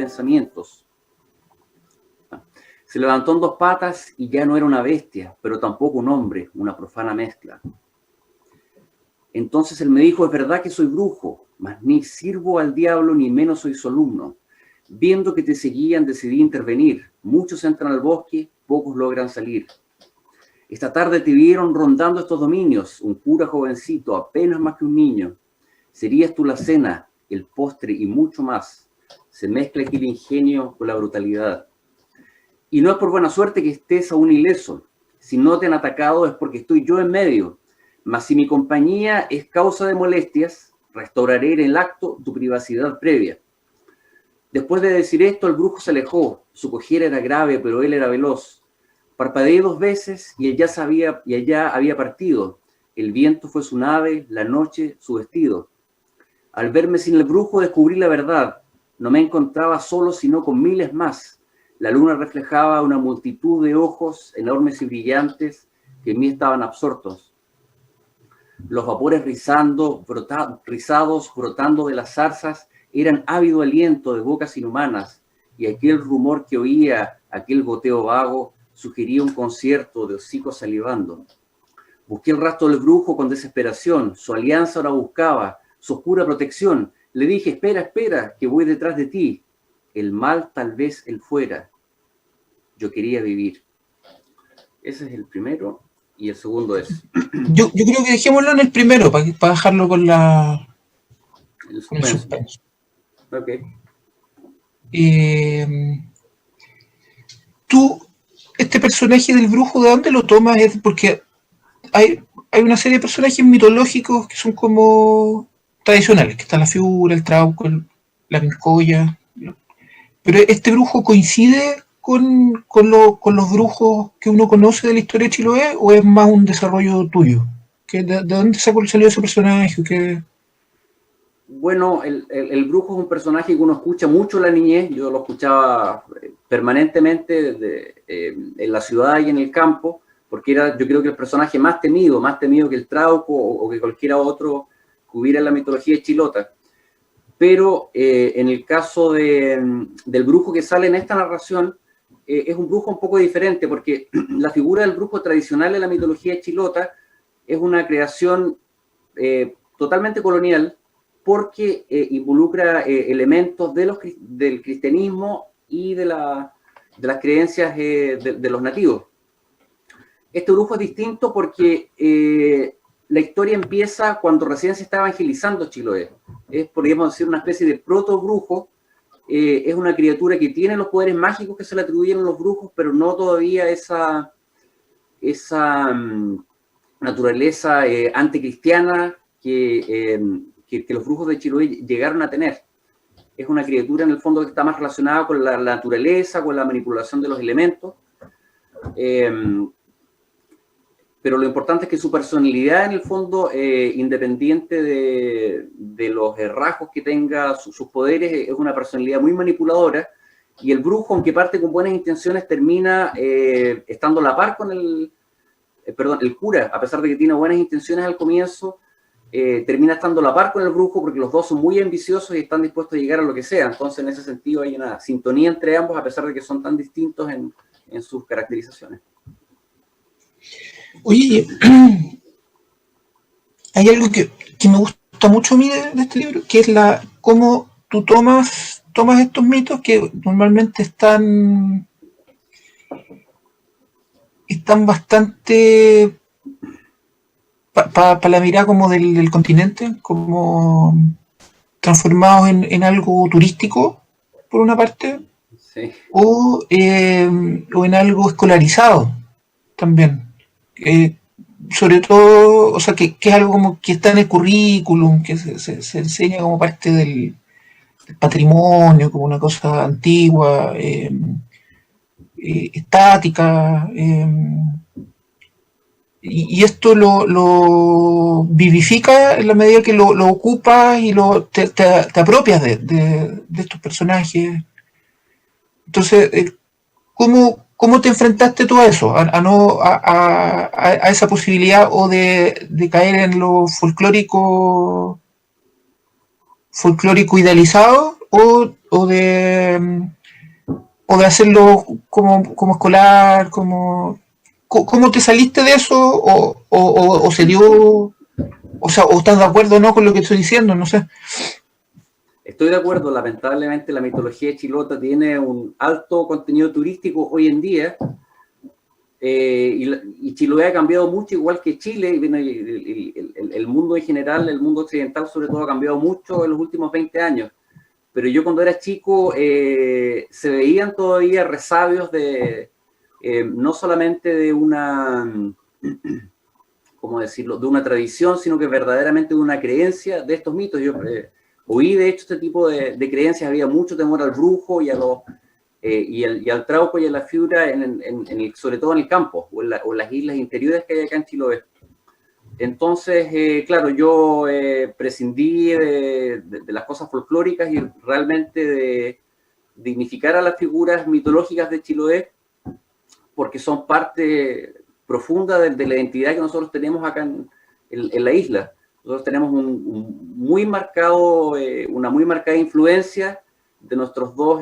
pensamientos. Se levantó en dos patas y ya no era una bestia, pero tampoco un hombre, una profana mezcla. Entonces él me dijo, es verdad que soy brujo, mas ni sirvo al diablo ni menos soy solumno. Viendo que te seguían, decidí intervenir. Muchos entran al bosque, pocos logran salir. Esta tarde te vieron rondando estos dominios, un cura jovencito, apenas más que un niño. Serías tú la cena, el postre y mucho más. Se mezcla aquí el ingenio con la brutalidad. Y no es por buena suerte que estés aún ileso. Si no te han atacado es porque estoy yo en medio. Mas si mi compañía es causa de molestias, restauraré en el acto tu privacidad previa. Después de decir esto, el brujo se alejó. Su cojera era grave, pero él era veloz. Parpadeé 2 veces y allá había partido. El viento fue su nave, la noche su vestido. Al verme sin el brujo descubrí la verdad. No me encontraba solo, sino con miles más. La luna reflejaba una multitud de ojos enormes y brillantes que en mí estaban absortos. Los vapores rizados, brotando de las zarzas, eran ávido aliento de bocas inhumanas, y aquel rumor que oía, aquel goteo vago, sugería un concierto de hocicos salivando. Busqué el rastro del brujo con desesperación, su alianza ahora buscaba, su oscura protección. Le dije, espera, espera, que voy detrás de ti. El mal tal vez él fuera. Yo quería vivir. Ese es el primero, y el segundo es... Yo creo que dejémoslo en el primero, para dejarlo con el con el suspenso. suspenso. Ok. Tú, este personaje del brujo, ¿de dónde lo tomas? Es porque hay una serie de personajes mitológicos que son como tradicionales, que está la figura, el trauco, la vincoya. Pero este brujo coincide con los brujos que uno conoce de la historia de Chiloé, o es más un desarrollo tuyo. ¿De dónde salió ese personaje? ¿Qué? Bueno, el brujo es un personaje que uno escucha mucho en la niñez. Yo lo escuchaba permanentemente en la ciudad y en el campo, porque era, yo creo que el personaje más temido que el Trauco o que cualquiera otro que hubiera en la mitología chilota. Pero en el caso del brujo que sale en esta narración, es un brujo un poco diferente, porque la figura del brujo tradicional en la mitología chilota es una creación totalmente colonial, porque involucra elementos del cristianismo y de las creencias de los nativos. Este brujo es distinto porque la historia empieza cuando recién se está evangelizando Chiloé. Es, podríamos decir, una especie de proto-brujo. Es una criatura que tiene los poderes mágicos que se le atribuyen a los brujos, pero no todavía esa naturaleza anticristiana que los brujos de Chiloé llegaron a tener. Es una criatura en el fondo que está más relacionada con la naturaleza, con la manipulación de los elementos. Pero lo importante es que su personalidad, en el fondo, independiente de los rasgos que tenga sus poderes, es una personalidad muy manipuladora, y el brujo, aunque parte con buenas intenciones, termina estando a la par con el cura, a pesar de que tiene buenas intenciones al comienzo, termina estando a la par con el brujo, porque los dos son muy ambiciosos y están dispuestos a llegar a lo que sea. Entonces, en ese sentido, hay una sintonía entre ambos, a pesar de que son tan distintos en sus caracterizaciones. Oye, hay algo que me gusta mucho a mí de este libro, que es cómo tú tomas estos mitos que normalmente están bastante para la mirada como del continente, como transformados en algo turístico, por una parte, Sí. o en algo escolarizado también. Sobre todo, o sea, que es algo como que está en el currículum, que se enseña como parte del patrimonio, como una cosa antigua, estática, y esto lo vivifica en la medida que lo ocupas y te apropias de estos personajes. Entonces, ¿cómo te enfrentaste tú a eso? A esa posibilidad o de caer en lo folclórico idealizado, o o de, o de hacerlo como escolar, ¿cómo te saliste de eso? ¿O se dio, o sea, o estás de acuerdo o no con lo que estoy diciendo? No sé. Estoy de acuerdo, lamentablemente la mitología chilota tiene un alto contenido turístico hoy en día, y Chiloé ha cambiado mucho, igual que Chile, y bueno, el mundo en general, el mundo occidental sobre todo, ha cambiado mucho en los últimos 20 años. Pero yo cuando era chico se veían todavía resabios de, no solamente de una, ¿cómo decirlo?, de una tradición, sino que verdaderamente de una creencia de estos mitos. Yo oí, de hecho, este tipo de creencias. Había mucho temor al brujo y a los y al trauco y a la figura, sobre todo en el campo o en las islas interiores que hay acá en Chiloé. Entonces, claro, yo prescindí de las cosas folclóricas y realmente de dignificar a las figuras mitológicas de Chiloé, porque son parte profunda de la identidad que nosotros tenemos acá en la isla. Nosotros tenemos una muy marcada influencia de nuestros dos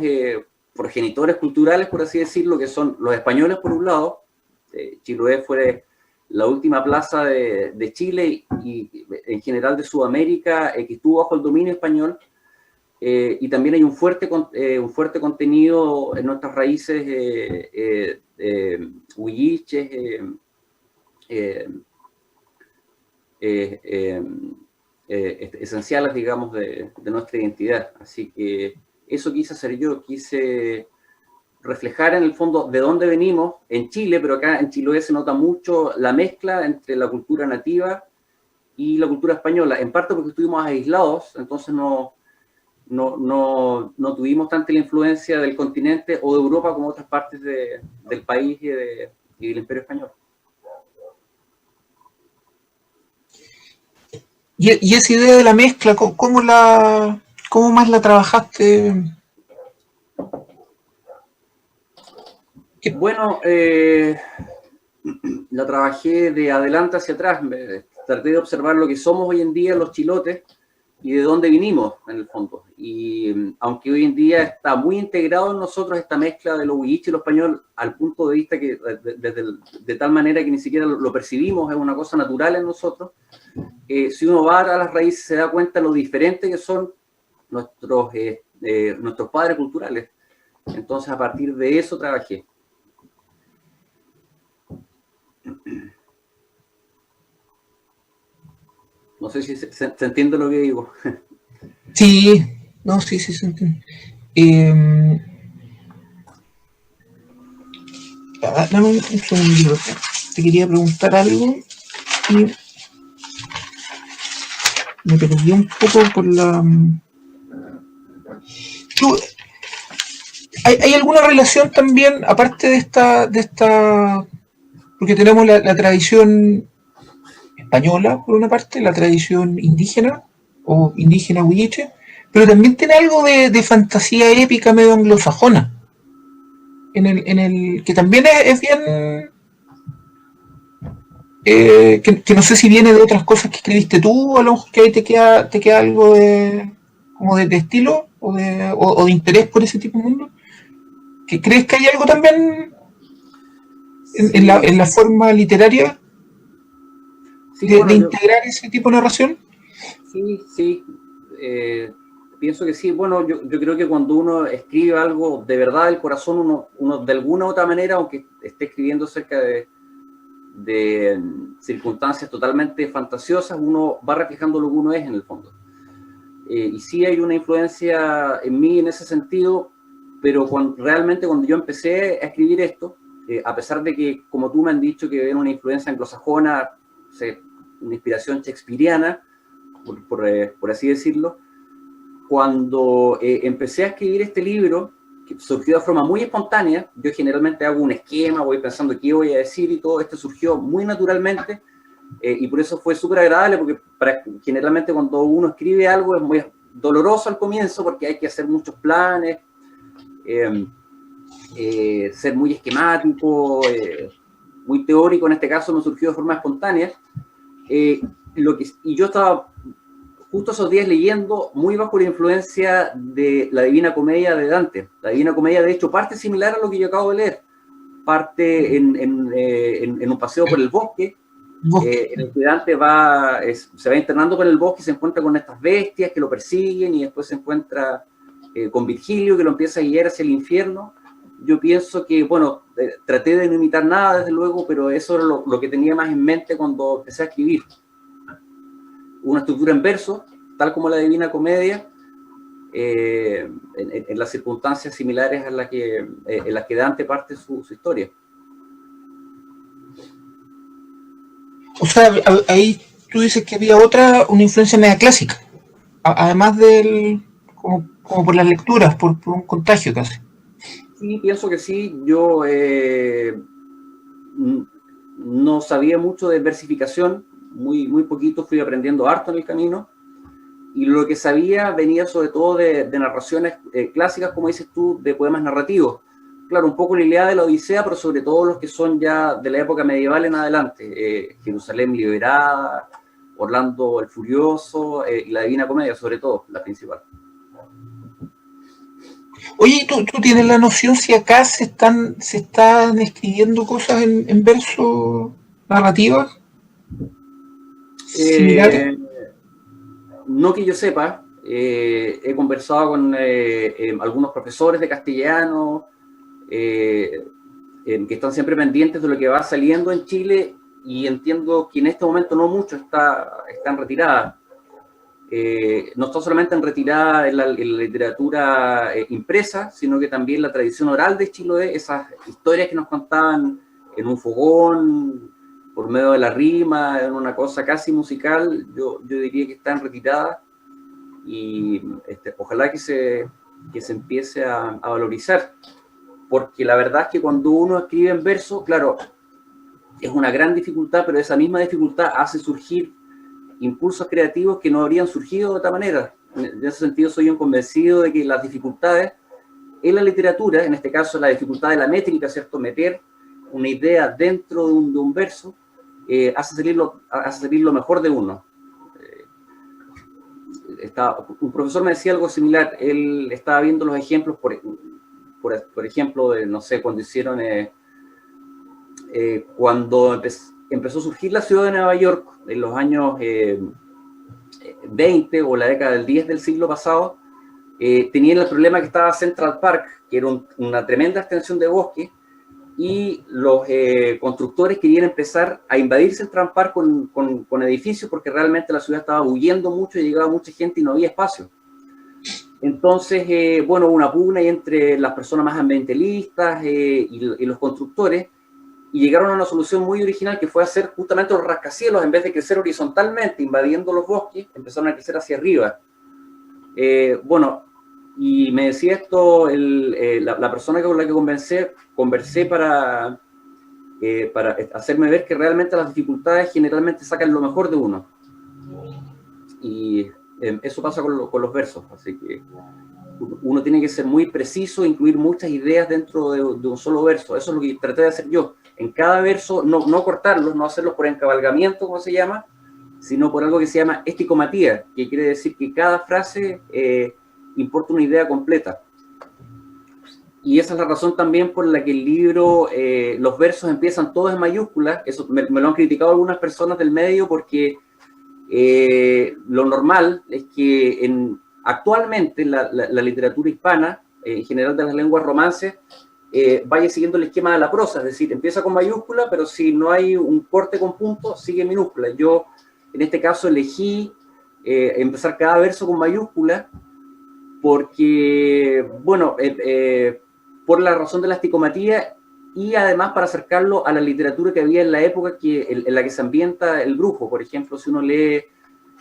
progenitores culturales, por así decirlo, que son los españoles por un lado. Chiloé fue la última plaza de Chile y en general de Sudamérica que estuvo bajo el dominio español, y también hay un fuerte contenido en nuestras raíces huilliches, esenciales, digamos, de nuestra identidad. Así que eso quise hacer yo, quise reflejar en el fondo de dónde venimos en Chile, pero acá en Chiloé se nota mucho la mezcla entre la cultura nativa y la cultura española, en parte porque estuvimos aislados, entonces no tuvimos tanta la influencia del continente o de Europa como otras partes del país y del Imperio Español. Y esa idea de la mezcla, ¿cómo más la trabajaste? Bueno, la trabajé de adelante hacia atrás. Traté de observar lo que somos hoy en día los chilotes y de dónde vinimos, en el fondo. Y aunque hoy en día está muy integrado en nosotros esta mezcla de lo huilliche y lo español, al punto de vista que de tal manera que ni siquiera lo percibimos, es una cosa natural en nosotros. Si uno va a las raíces se da cuenta de lo diferente que son nuestros padres culturales. Entonces, a partir de eso trabajé. No sé si se entiende lo que digo. Sí, no, sí, se entiende. Dame un segundito. Te quería preguntar algo y me perdí un poco por la... ¿Hay alguna relación también, aparte de esta porque tenemos la tradición española, por una parte, la tradición indígena, o indígena huilliche, pero también tiene algo de fantasía épica medio anglosajona, que también es bien... que no sé si viene de otras cosas que escribiste tú, a lo mejor que ahí te queda algo como de estilo, o de interés por ese tipo de mundo. ¿Que crees que hay algo también Sí, en la forma literaria sí, bueno, de integrar ese tipo de narración? Sí. Pienso que sí. Bueno, yo creo que cuando uno escribe algo de verdad del corazón, uno de alguna u otra manera, aunque esté escribiendo cerca de circunstancias totalmente fantasiosas, uno va reflejando lo que uno es en el fondo. Y sí hay una influencia en mí en ese sentido, pero realmente cuando yo empecé a escribir esto, a pesar de que, como tú me has dicho, que era una influencia anglosajona, una inspiración shakespeariana, por así decirlo, cuando empecé a escribir este libro, que surgió de forma muy espontánea, yo generalmente hago un esquema, voy pensando qué voy a decir y todo, esto surgió muy naturalmente, y por eso fue súper agradable, porque generalmente cuando uno escribe algo es muy doloroso al comienzo, porque hay que hacer muchos planes, ser muy esquemático, muy teórico. En este caso me surgió de forma espontánea, y yo estaba justo esos días leyendo, muy bajo la influencia de la Divina Comedia de Dante. La Divina Comedia, de hecho, parte similar a lo que yo acabo de leer. Parte en un paseo por el bosque, en el que Dante se va internando por el bosque y se encuentra con estas bestias que lo persiguen, y después se encuentra con Virgilio, que lo empieza a guiar hacia el infierno. Yo pienso que, bueno, traté de no imitar nada, desde luego, pero eso era lo que tenía más en mente cuando empecé a escribir. Una estructura en verso, tal como la Divina Comedia, en las circunstancias similares en las que Dante parte su historia. O sea, ahí tú dices que había una influencia media clásica, además como por las lecturas, por un contagio casi. Sí, pienso que sí. Yo no sabía mucho de versificación, muy poquito, fui aprendiendo harto en el camino, y lo que sabía venía sobre todo de narraciones clásicas, como dices tú, de poemas narrativos. Claro, un poco la Ilíada de la Odisea, pero sobre todo los que son ya de la época medieval en adelante. Jerusalén liberada, Orlando el Furioso, y la Divina Comedia, sobre todo, la principal. Oye, ¿tú tienes la noción si acá se están escribiendo cosas en verso narrativas similares? No que yo sepa. He conversado con algunos profesores de castellano, que están siempre pendientes de lo que va saliendo en Chile, y entiendo que en este momento no mucho está en retirada. No está solamente en retirada en la literatura impresa, sino que también la tradición oral de Chiloé, esas historias que nos contaban en un fogón, por medio de la rima, en una cosa casi musical, yo diría que está en retirada, y ojalá que se empiece a valorizar, porque la verdad es que cuando uno escribe en verso, claro, es una gran dificultad, pero esa misma dificultad hace surgir impulsos creativos que no habrían surgido de otra manera. En ese sentido, soy un convencido de que las dificultades en la literatura, en este caso la dificultad de la métrica, ¿cierto? Meter una idea dentro de un verso, hace salir lo mejor de uno. Un profesor me decía algo similar. Él estaba viendo los ejemplos, por ejemplo, de, no sé, cuando hicieron, cuando empezó a surgir la ciudad de Nueva York en los años 20 o la década del 10 del siglo pasado, tenían el problema que estaba Central Park, que era una tremenda extensión de bosque, y los constructores querían empezar a invadir Central Park con edificios, porque realmente la ciudad estaba huyendo mucho y llegaba mucha gente y no había espacio. Entonces, bueno, una pugna entre las personas más ambientalistas y los constructores, y llegaron a una solución muy original, que fue hacer justamente los rascacielos. En vez de crecer horizontalmente, invadiendo los bosques, empezaron a crecer hacia arriba. Bueno, y me decía esto la persona con la que conversé para hacerme ver que realmente las dificultades generalmente sacan lo mejor de uno. Y eso pasa con los versos, así que uno tiene que ser muy preciso, incluir muchas ideas dentro de un solo verso. Eso es lo que traté de hacer yo. En cada verso, no cortarlos, no hacerlos por encabalgamiento, como se llama, sino por algo que se llama esticomatía, que quiere decir que cada frase importa una idea completa. Y esa es la razón también por la que el libro, los versos empiezan todos en mayúsculas. Eso me lo han criticado algunas personas del medio, porque lo normal es que actualmente la literatura hispana, en general de las lenguas romances, vaya siguiendo el esquema de la prosa, es decir, empieza con mayúscula, pero si no hay un corte con punto, sigue en minúscula. Yo, en este caso, elegí empezar cada verso con mayúscula, porque, bueno, por la razón de la esticomatía, y además para acercarlo a la literatura que había en la época en la que se ambienta El Brujo. Por ejemplo, si uno lee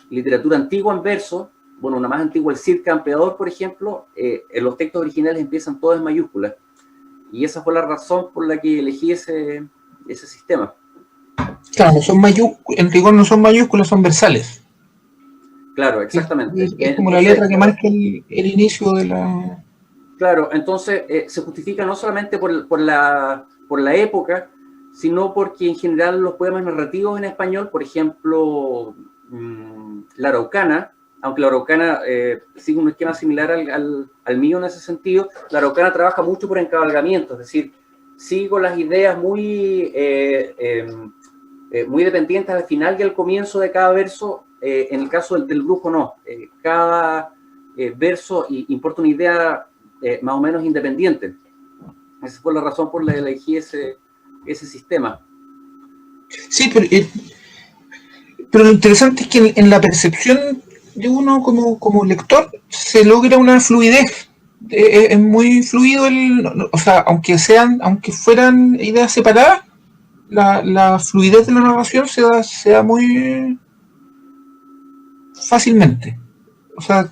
literatura antigua en verso, bueno, una más antigua, el Cid Campeador, por ejemplo, en los textos originales empiezan todos en mayúsculas. Y esa fue la razón por la que elegí ese sistema. Claro, no son mayúsculas, en rigor no son mayúsculas, son versales. Claro, exactamente. Es como la letra que marca el inicio de la... Claro, entonces se justifica no solamente por la época, sino porque en general los poemas narrativos en español, por ejemplo, La Araucana, aunque la araucana sigue un esquema similar al mío en ese sentido, la araucana trabaja mucho por encabalgamiento, es decir, sigo las ideas muy dependientes al final y al comienzo de cada verso. En el caso del brujo no, cada verso importa una idea más o menos independiente. Esa fue la razón por la que elegí ese sistema. Sí, pero lo interesante es que en la percepción de uno como lector se logra una fluidez. Es muy fluido o sea, aunque fueran ideas separadas, la fluidez de la narración se da muy fácilmente. O sea,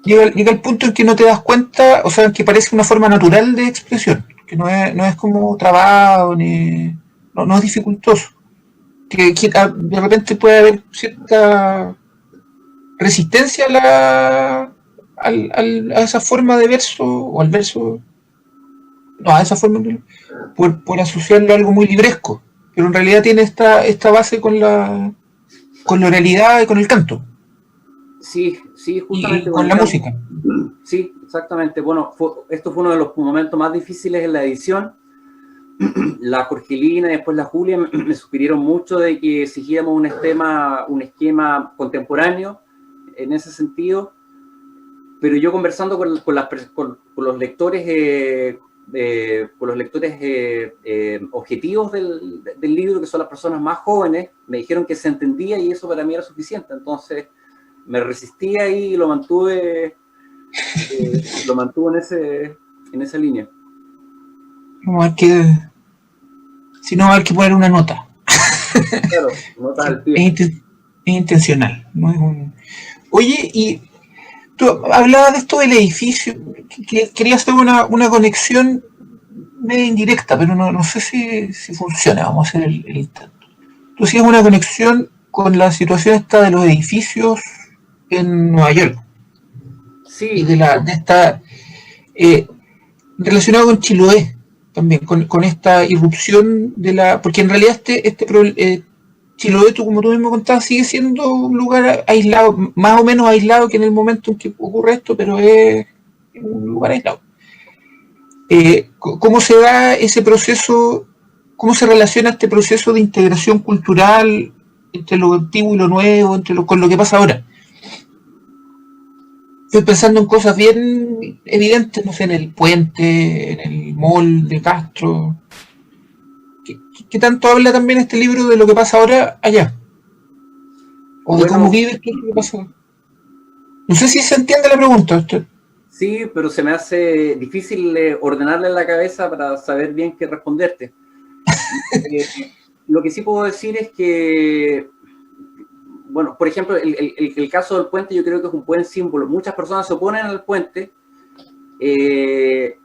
llega el punto en que no te das cuenta, o sea, que parece una forma natural de expresión, que no es como trabado, no es dificultoso. Que de repente puede haber cierta resistencia a esa forma de verso, o al verso, no, a esa forma, por asociarlo a algo muy libresco, pero en realidad tiene esta base con la oralidad y con el canto, Sí, y justamente con con el la canto. música. Sí, exactamente. Bueno, esto fue uno de los momentos más difíciles en la edición. La Jorgelina y después la Julia me sugirieron mucho de que siguiéramos un esquema contemporáneo en ese sentido, pero yo conversando con los lectores, objetivos del libro, que son las personas más jóvenes, me dijeron que se entendía y eso para mí era suficiente. Entonces me resistí ahí y lo mantuve en esa línea. Vamos a ver si no va a haber que poner una nota. Claro, notas Que al pie. es intencional. No es Oye, y tú hablabas de esto del edificio, que quería hacer una conexión media indirecta, pero no sé si funciona. Vamos a hacer el intento. Tú hacías una conexión con la situación esta de los edificios en Nueva York y Sí, de esta eh, relacionado con Chiloé también, con esta irrupción de la. Porque en realidad Chiloé, como tú mismo contabas, sigue siendo un lugar aislado, más o menos aislado que en el momento en que ocurre esto, pero es un lugar aislado. ¿Cómo se da ese proceso? ¿Cómo se relaciona este proceso de integración cultural entre lo antiguo y lo nuevo, con lo que pasa ahora? Estoy pensando en cosas bien evidentes, no sé, en el puente, en el mall de Castro. ¿Qué tanto habla también este libro de lo que pasa ahora allá? O de cómo bueno, vive lo que pasa. No sé si se entiende la pregunta. sí, pero se me hace difícil ordenarle en la cabeza para saber bien qué responderte. Eh, lo que sí puedo decir es que, bueno, por ejemplo, el caso del puente yo creo que es un buen símbolo. Muchas personas se oponen al puente eh,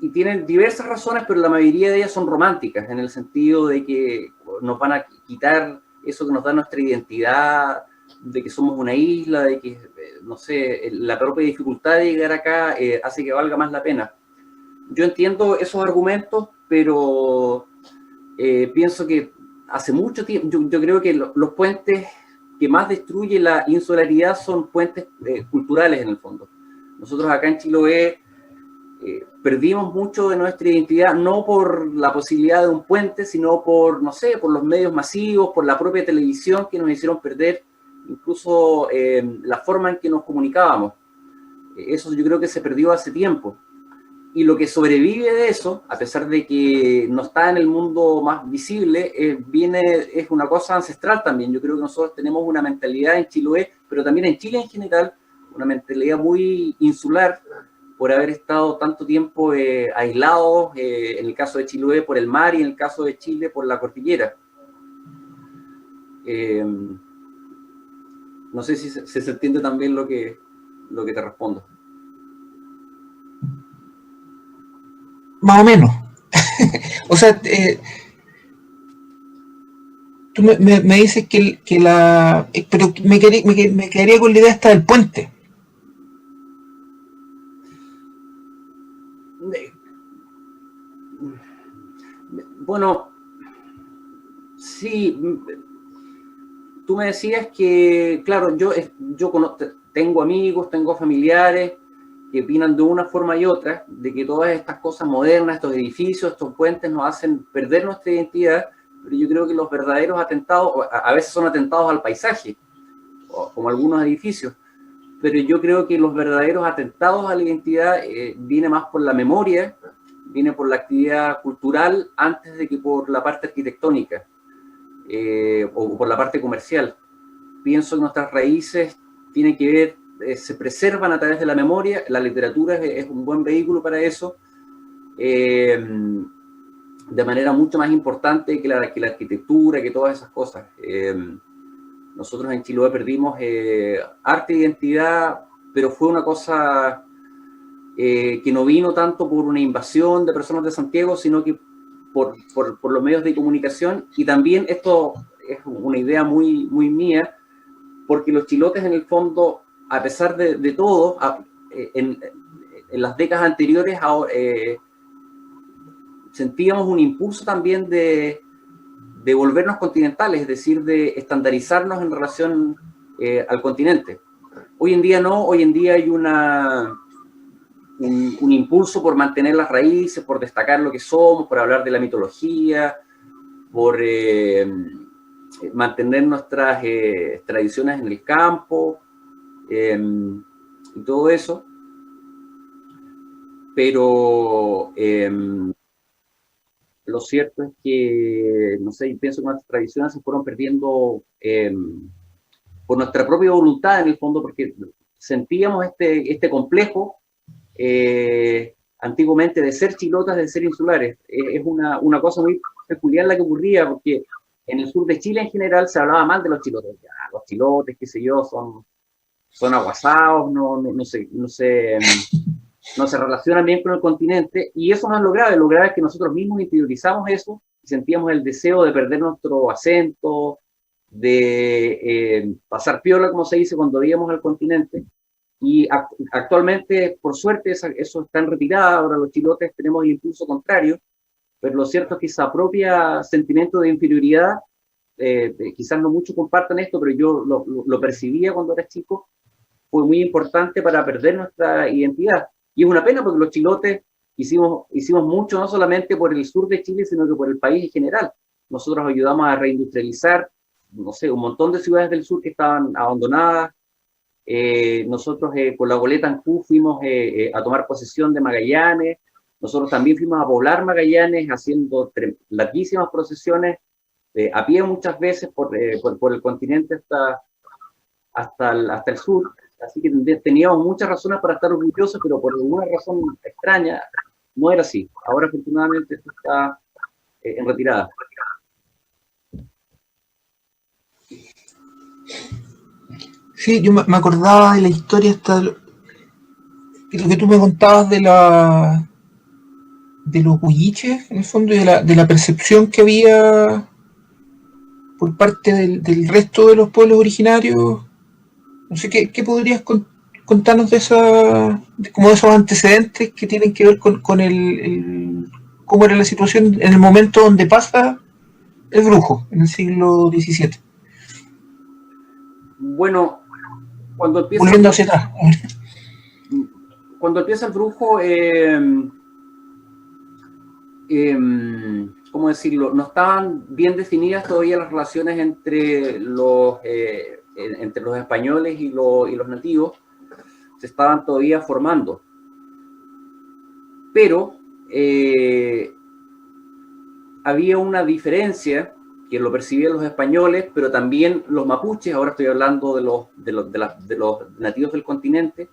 y tienen diversas razones, pero la mayoría de ellas son románticas, en el sentido de que nos van a quitar eso que nos da nuestra identidad, de que somos una isla, de que, no sé, la propia dificultad de llegar acá hace que valga más la pena. Yo entiendo esos argumentos, pero pienso que hace mucho tiempo, yo creo que los puentes que más destruyen la insularidad son puentes culturales en el fondo. Nosotros acá en Chiloé perdimos mucho de nuestra identidad, no por la posibilidad de un puente, sino por, no sé, por los medios masivos, por la propia televisión que nos hicieron perder incluso la forma en que nos comunicábamos. Eso yo creo que se perdió hace tiempo. Y lo que sobrevive de eso, a pesar de que no está en el mundo más visible, es una cosa ancestral también. Yo creo que nosotros tenemos una mentalidad en Chiloé, pero también en Chile en general, una mentalidad muy insular por haber estado tanto tiempo aislados, en el caso de Chiloé por el mar y en el caso de Chile por la cordillera. Eh, no sé si se entiende también lo que te respondo. Más o menos. O sea, tú me dices que la. Pero me quedaría con la idea esta del puente. Bueno, sí, tú me decías que, claro, yo tengo amigos, tengo familiares que opinan de una forma y otra, de que todas estas cosas modernas, estos edificios, estos puentes nos hacen perder nuestra identidad, pero yo creo que los verdaderos atentados, a veces son atentados al paisaje, como algunos edificios, pero yo creo que los verdaderos atentados a la identidad viene más por la memoria, viene por la actividad cultural, antes de que por la parte arquitectónica, o por la parte comercial. Pienso que nuestras raíces tienen que ver, se preservan a través de la memoria, la literatura es un buen vehículo para eso, de manera mucho más importante que la arquitectura, que todas esas cosas. Nosotros en Chiloé perdimos arte e identidad, pero fue una cosa que no vino tanto por una invasión de personas de Santiago, sino que por los medios de comunicación. Y también esto es una idea muy, muy mía, porque los chilotes en el fondo, a pesar de todo, en las décadas anteriores sentíamos un impulso también de volvernos continentales, es decir, de estandarizarnos en relación al continente. Hoy en día no, hoy en día hay un impulso por mantener las raíces, por destacar lo que somos, por hablar de la mitología, por mantener nuestras tradiciones en el campo, y todo eso. Pero lo cierto es que, no sé, pienso que nuestras tradiciones se fueron perdiendo por nuestra propia voluntad, en el fondo, porque sentíamos este complejo antiguamente de ser chilotas, de ser insulares. Es una cosa muy peculiar la que ocurría, porque en el sur de Chile en general se hablaba mal de los chilotes. Ya, los chilotes, qué sé yo, son aguasados, no se relacionan bien con el continente, y eso no es lo grave es que nosotros mismos interiorizamos eso y sentíamos el deseo de perder nuestro acento, de pasar piola, como se dice, cuando íbamos al continente. Y actualmente, por suerte, eso está en retirada. Ahora los chilotes tenemos el impulso contrario, pero lo cierto es que esa propia sentimiento de inferioridad, quizás no muchos compartan esto, pero yo lo percibía cuando era chico, fue muy importante para perder nuestra identidad. Y es una pena porque los chilotes hicimos mucho, no solamente por el sur de Chile, sino que por el país en general. Nosotros ayudamos a reindustrializar, no sé, un montón de ciudades del sur que estaban abandonadas. Nosotros con la Goleta Ancú fuimos a tomar posesión de Magallanes. Nosotros también fuimos a poblar Magallanes haciendo larguísimas procesiones, a pie muchas veces por el continente hasta el sur. Así que teníamos muchas razones para estar orgullosos, pero por alguna razón extraña no era así. Ahora afortunadamente esto está en retirada. Sí, yo me acordaba de la historia hasta lo que tú me contabas de los huilliches, en el fondo, y de la percepción que había por parte del resto de los pueblos originarios. No sé, ¿qué podrías contarnos de como de esos antecedentes que tienen que ver con cómo era la situación en el momento donde pasa el brujo, en el siglo XVII? Bueno, volviendo hacia atrás. Cuando empieza el brujo, ¿cómo decirlo? No estaban bien definidas todavía las relaciones entre los españoles y los nativos. Se estaban todavía formando. Pero había una diferencia que lo percibían los españoles, pero también los mapuches. Ahora estoy hablando de los nativos del continente,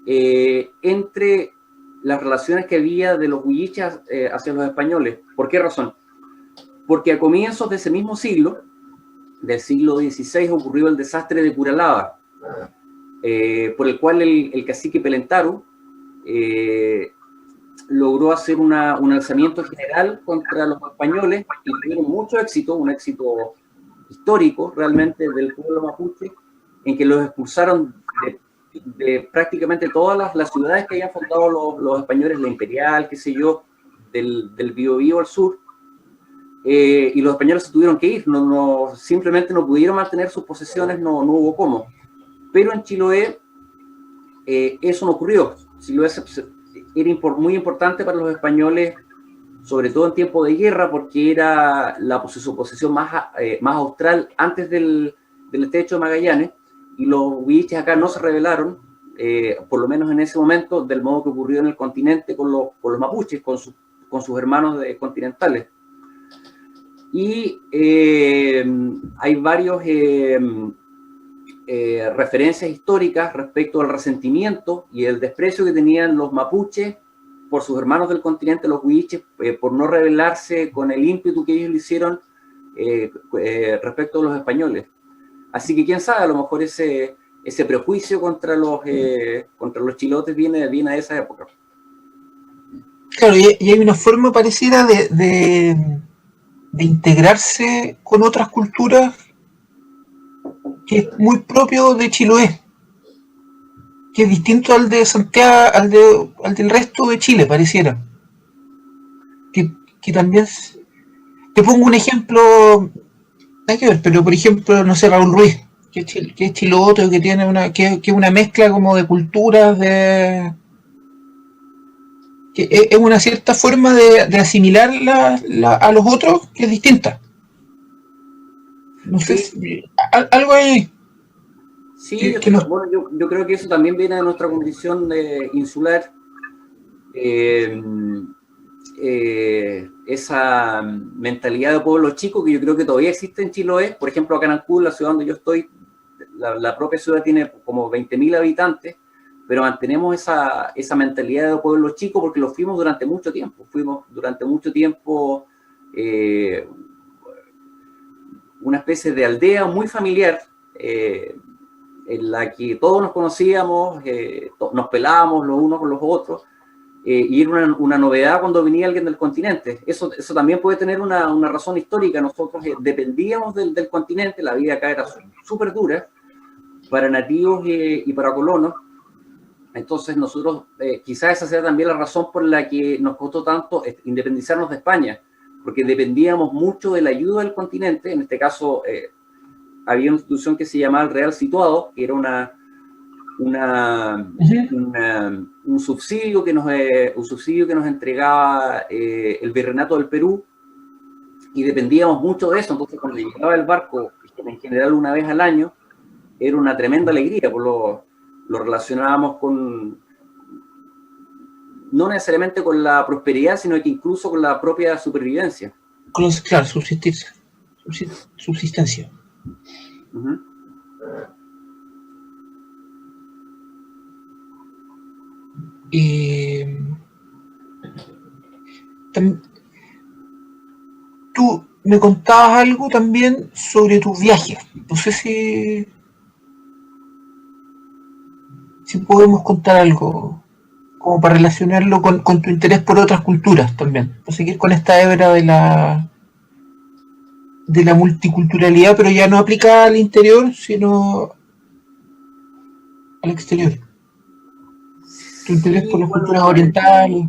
entre las relaciones que había de los huilliches hacia los españoles. ¿Por qué razón? Porque a comienzos de ese mismo siglo, del siglo XVI, ocurrió el desastre de Curalaba, por el cual el cacique Pelentaru logró hacer un alzamiento general contra los españoles, y tuvieron mucho éxito, un éxito histórico realmente del pueblo mapuche, en que los expulsaron de prácticamente todas las ciudades que habían fundado los españoles, la Imperial, qué sé yo, del Biobío al sur. y los españoles se tuvieron que ir, simplemente no pudieron mantener sus posesiones, no hubo cómo. Pero en Chiloé eso no ocurrió. Chiloé era muy importante para los españoles, sobre todo en tiempo de guerra, porque era su posición más austral antes del estrecho de Magallanes, y los huilliches acá no se rebelaron, por lo menos en ese momento, del modo que ocurrió en el continente con los mapuches, con sus hermanos continentales. Y hay varios referencias históricas respecto al resentimiento y el desprecio que tenían los mapuches por sus hermanos del continente, los huilliches, por no rebelarse con el ímpetu que ellos le hicieron respecto a los españoles. Así que quién sabe, a lo mejor ese prejuicio contra los chilotes viene de esa época. Claro, y hay una forma parecida de integrarse con otras culturas que es muy propio de Chiloé, que es distinto al de Santiago, al del resto de Chile, pareciera. Que también... Te pongo un ejemplo, hay que ver, pero por ejemplo, no sé, Raúl Ruiz, que es chilote, que tiene que es una mezcla como de culturas, que es una cierta forma de asimilar a los otros que es distinta. No sé si, algo ahí. Sí, bueno, yo creo que eso también viene de nuestra condición insular. Esa mentalidad de pueblo chico que yo creo que todavía existe en Chiloé. Por ejemplo, acá en Ancud, la ciudad donde yo estoy, la propia ciudad tiene como 20.000 habitantes, pero mantenemos esa mentalidad de pueblo chico porque lo fuimos durante mucho tiempo. Fuimos durante mucho tiempo una especie de aldea muy familiar, en la que todos nos conocíamos, nos pelábamos los unos con los otros, y era una novedad cuando venía alguien del continente. Eso también puede tener una razón histórica. Nosotros dependíamos del continente, la vida acá era súper dura para nativos y para colonos. Entonces nosotros, quizás esa sea también la razón por la que nos costó tanto independizarnos de España, porque dependíamos mucho de la ayuda del continente. En este caso, había una institución que se llamaba el Real Situado, que era un subsidio que nos entregaba el Virreinato del Perú, y dependíamos mucho de eso. Entonces, cuando llegaba el barco, en general una vez al año, era una tremenda alegría, lo relacionábamos no necesariamente con la prosperidad, sino que incluso con la propia supervivencia. Claro, subsistencia. Uh-huh. Tú me contabas algo también sobre tus viajes. No sé si podemos contar algo como para relacionarlo con tu interés por otras culturas también. Para seguir con esta hebra de la multiculturalidad, pero ya no aplicada al interior, sino al exterior. Tu interés por las culturas orientales.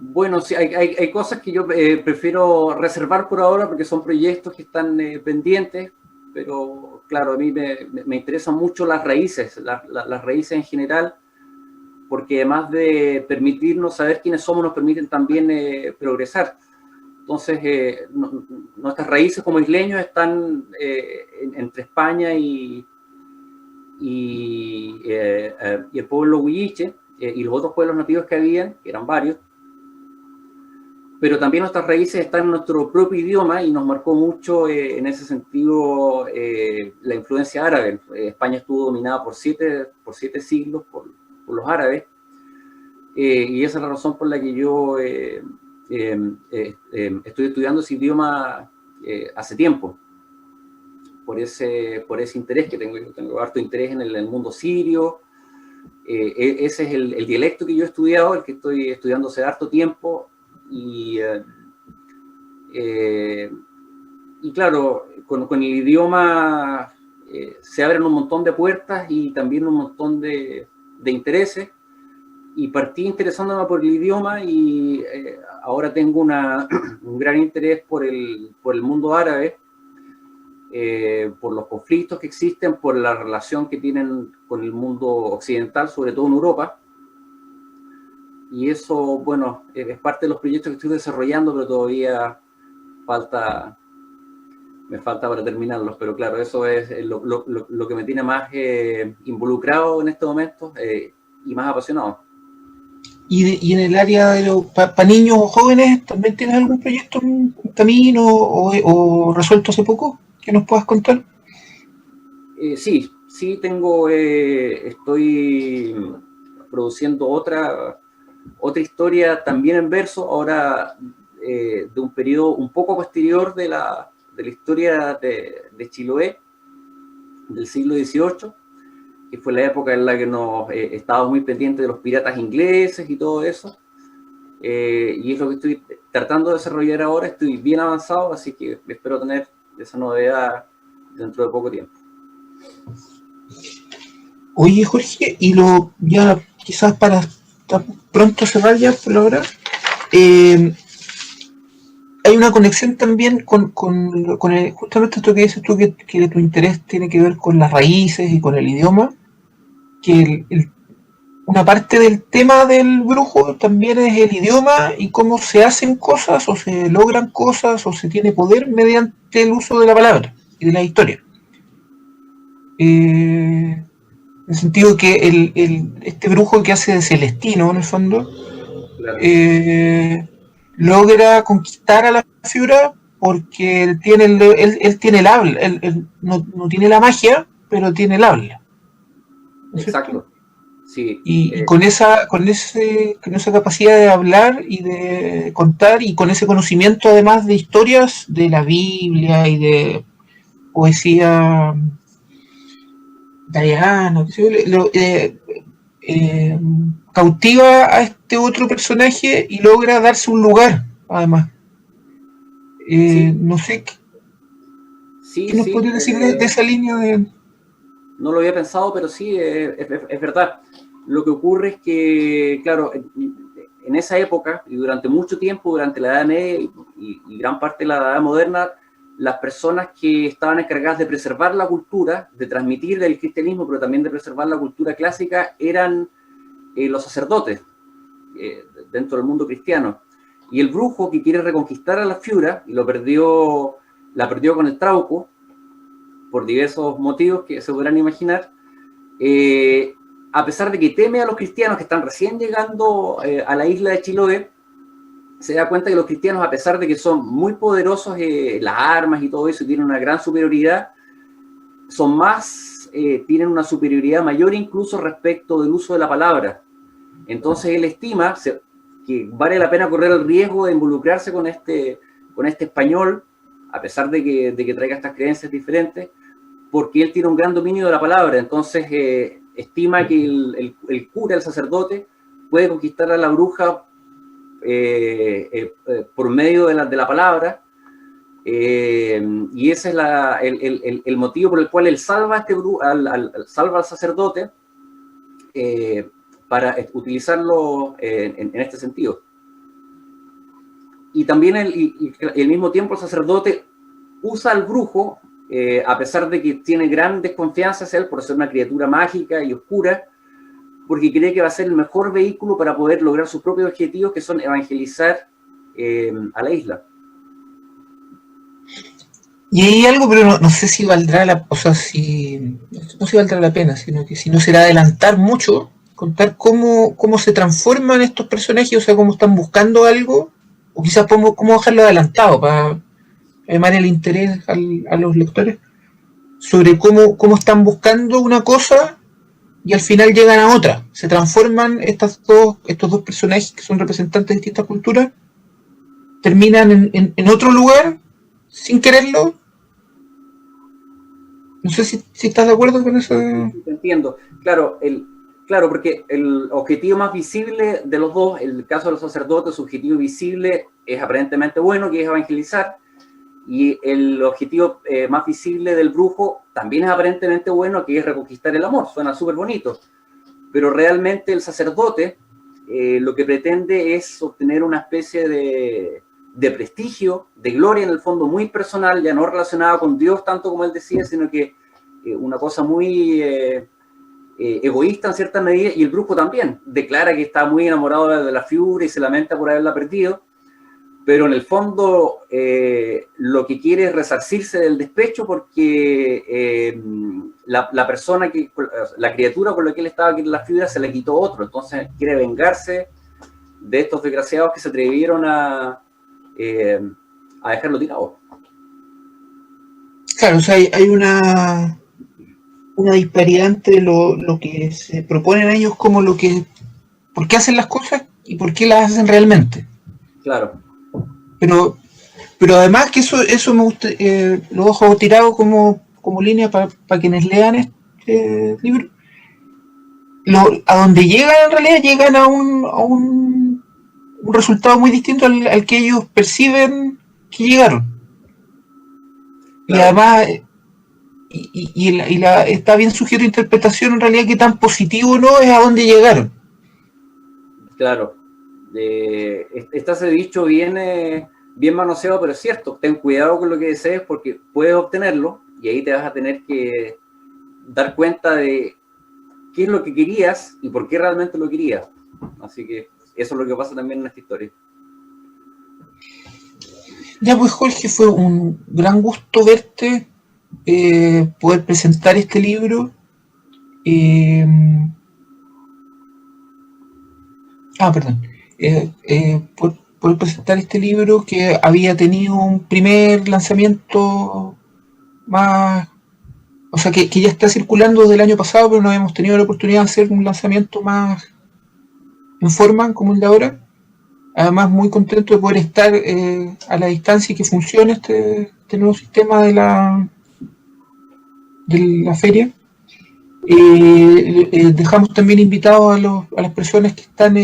Bueno, sí, hay cosas que yo prefiero reservar por ahora porque son proyectos que están pendientes, pero claro, a mí me interesan mucho las raíces, las raíces en general, porque además de permitirnos saber quiénes somos, nos permiten también progresar. Entonces, nuestras raíces como isleños están entre España y el pueblo huilliche y los otros pueblos nativos que habían, que eran varios. Pero también nuestras raíces están en nuestro propio idioma, y nos marcó mucho en ese sentido la influencia árabe. España estuvo dominada por siete siglos por los árabes, y esa es la razón por la que yo estoy estudiando ese idioma hace tiempo, por ese interés que tengo. Yo tengo harto interés en el mundo sirio. Ese es el dialecto que yo he estudiado, el que estoy estudiando hace harto tiempo. Y claro, con el idioma se abren un montón de puertas y también un montón de intereses, y partí interesándome por el idioma, y ahora tengo un gran interés por el mundo árabe, por los conflictos que existen, por la relación que tienen con el mundo occidental, sobre todo en Europa. Y eso, bueno, es parte de los proyectos que estoy desarrollando, pero todavía me falta para terminarlos. Pero claro, eso es lo que me tiene más involucrado en este momento y más apasionado. Y en el área de para niños o jóvenes, ¿también tienes algún proyecto en camino o resuelto hace poco que nos puedas contar? Sí tengo, estoy produciendo otra historia también en verso, ahora de un periodo un poco posterior de la historia de Chiloé, del siglo XVIII, que fue la época en la que nos estábamos muy pendientes de los piratas ingleses y todo eso. Y es lo que estoy tratando de desarrollar ahora, estoy bien avanzado, así que espero tener esa novedad dentro de poco tiempo. Oye, Jorge, y ya quizás para pronto cerrar ya por ahora, hay una conexión también con justamente esto que dices tú, que tu interés tiene que ver con las raíces y con el idioma, que una parte del tema del brujo también es el idioma y cómo se hacen cosas o se logran cosas o se tiene poder mediante el uso de la palabra y de la historia. En el sentido que este brujo que hace de Celestino, en el fondo, Claro. Logra conquistar a la figura porque él tiene el habla, él no tiene la magia, pero tiene el habla. ¿No es Exacto. cierto? Sí. Y con esa capacidad de hablar y de contar y con ese conocimiento además de historias de la Biblia y de poesía Diana, cautiva a este otro personaje y logra darse un lugar, además. Sí. No sé, Sí, ¿qué nos podría decir de esa línea de...? No lo había pensado, pero sí, es verdad. Lo que ocurre es que, claro, en esa época y durante mucho tiempo, durante la Edad Media y gran parte de la Edad Moderna, las personas que estaban encargadas de preservar la cultura, de transmitir el cristianismo, pero también de preservar la cultura clásica, eran los sacerdotes dentro del mundo cristiano. Y el brujo que quiere reconquistar a la Fiura, y la perdió con el Trauco, por diversos motivos que se podrán imaginar, a pesar de que teme a los cristianos que están recién llegando a la isla de Chiloé, se da cuenta que los cristianos, a pesar de que son muy poderosos las armas y todo eso, y tienen una gran superioridad, tienen una superioridad mayor incluso respecto del uso de la palabra. Entonces él estima que vale la pena correr el riesgo de involucrarse con este español, a pesar de que traiga estas creencias diferentes, porque él tiene un gran dominio de la palabra. Entonces estima que el cura, el sacerdote, puede conquistar a la bruja por medio de la palabra, y ese es el motivo por el cual él salva salva al sacerdote para utilizarlo en este sentido. Y también al mismo tiempo el sacerdote usa al brujo, a pesar de que tiene gran desconfianza hacia él por ser una criatura mágica y oscura, porque cree que va a ser el mejor vehículo para poder lograr sus propios objetivos, que son evangelizar a la isla. Y hay algo, pero no sé si valdrá no sé si valdrá la pena, sino que si no será adelantar mucho, contar cómo se transforman estos personajes, o sea, cómo están buscando algo, o quizás cómo dejarlo adelantado para llamar el interés a los lectores, sobre cómo están buscando una cosa y al final llegan a otra. Se transforman estos dos personajes que son representantes de distintas culturas, terminan en otro lugar sin quererlo. No sé si estás de acuerdo con eso. Entiendo. Claro, porque el objetivo más visible de los dos, el caso de los sacerdotes, su objetivo visible es aparentemente bueno, que es evangelizar, y el objetivo más visible del brujo también es aparentemente bueno, que es reconquistar el amor. Suena súper bonito, pero realmente el sacerdote lo que pretende es obtener una especie de prestigio, de gloria en el fondo muy personal, ya no relacionada con Dios tanto como él decía, sino que una cosa muy egoísta en cierta medida, y el brujo también declara que está muy enamorado de la figura y se lamenta por haberla perdido, pero en el fondo lo que quiere es resarcirse del despecho porque la persona, la criatura con la que él estaba, que era la figura, se la quitó otro, entonces quiere vengarse de estos desgraciados que se atrevieron a dejarlo tirado. Claro, o sea, hay una disparidad entre lo que se proponen ellos como por qué hacen las cosas y por qué las hacen realmente. Claro. Pero además que eso me gusta, lo dejo tirado como línea para quienes lean este libro. A donde llegan en realidad llegan a un resultado muy distinto al que ellos perciben que llegaron. Claro. Y además está bien sujeto a interpretación en realidad que tan positivo no es a donde llegaron. Claro. Está ese dicho bien manoseado, pero es cierto. Ten cuidado con lo que desees porque puedes obtenerlo y ahí te vas a tener que dar cuenta de qué es lo que querías y por qué realmente lo querías. Así que eso es lo que pasa también en esta historia. Ya pues, Jorge, fue un gran gusto verte, poder presentar este libro. Perdón. Poder presentar este libro que había tenido un primer lanzamiento más... O sea, que ya está circulando desde el año pasado, pero no habíamos tenido la oportunidad de hacer un lanzamiento más en forma como el de ahora. Además, muy contento de poder estar a la distancia y que funcione este nuevo sistema de la feria. Dejamos también invitados a las personas que están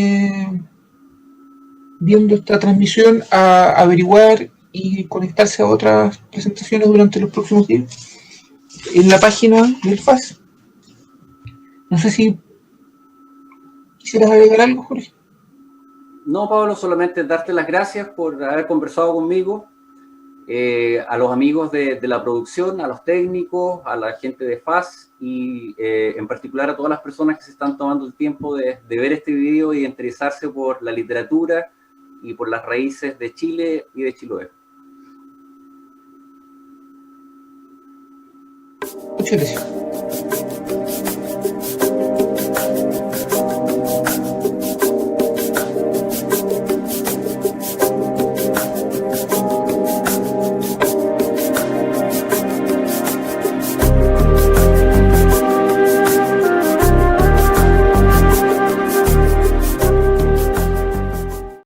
viendo esta transmisión a averiguar y conectarse a otras presentaciones durante los próximos días en la página del FAS. No sé si quisieras agregar algo, Jorge. No, Pablo, solamente darte las gracias por haber conversado conmigo, a los amigos de la producción, a los técnicos, a la gente de FAS y en particular a todas las personas que se están tomando el tiempo de ver este video y de interesarse por la literatura y por las raíces de Chile y de Chiloé. Muchas gracias.